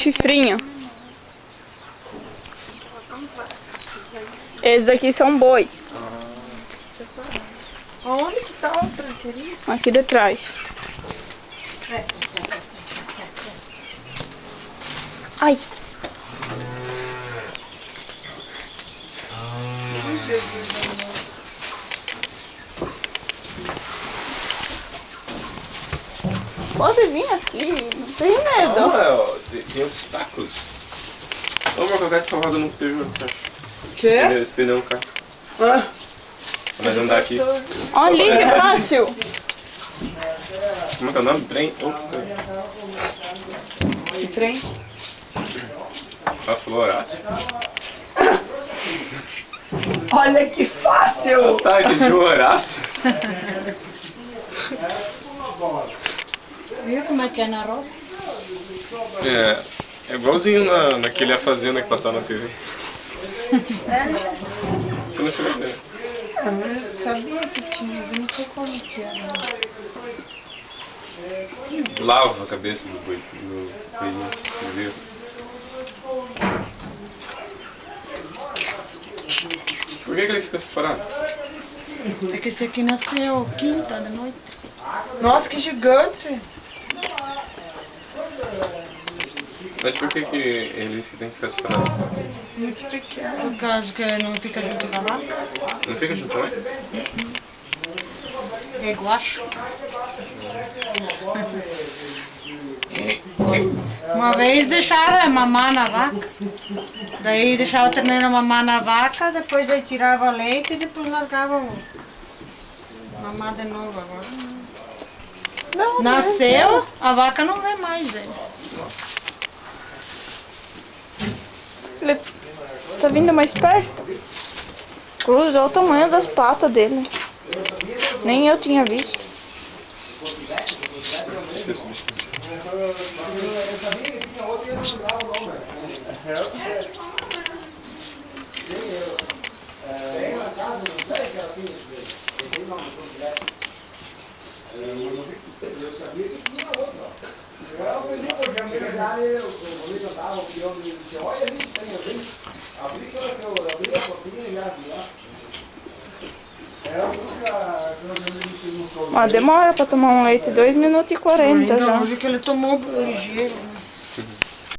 chifrinho. Esses aqui são boi. Onde que tá o tranqueirinho? Aqui detrás. Ai. Pode vir aqui, não tem medo. Não, tem obstáculos. Vamos colocar essa roda no pneu, certo? Quê? Esse pneu no carro. Ah. Mas andar aqui. Olha ali, que fácil. Como é que é o nome? Trem? Que trem? Ah, falou Horácio. Olha que fácil! Tá, que de Horácio. Viu como é que é na roda? É igualzinho naquele A Fazenda que passava na TV. Você não chegou a ver? Eu sabia que tinha, mas eu não sei como que era. Lava a cabeça do boi, do coisinho. Por que ele fica separado? É que esse aqui nasceu quinta de noite. Nossa, que gigante! Mas por que ele tem que ficar separado? Muito pequeno. Por causa que não fica junto com a vaca? Não fica junto com ele? É guacho. Uma vez deixava mamar na vaca. Daí deixava a terneira mamar na vaca, depois aí tirava leite e depois largava o mamar de novo agora. Não, Nasceu, a vaca não vê mais ele. Ele tá vindo mais perto. Cruz, olha o tamanho das patas dele. Nem eu tinha visto. Mas demora pra tomar um leite, 2 minutos e 40 já. Hoje que ele tomou ligeiro.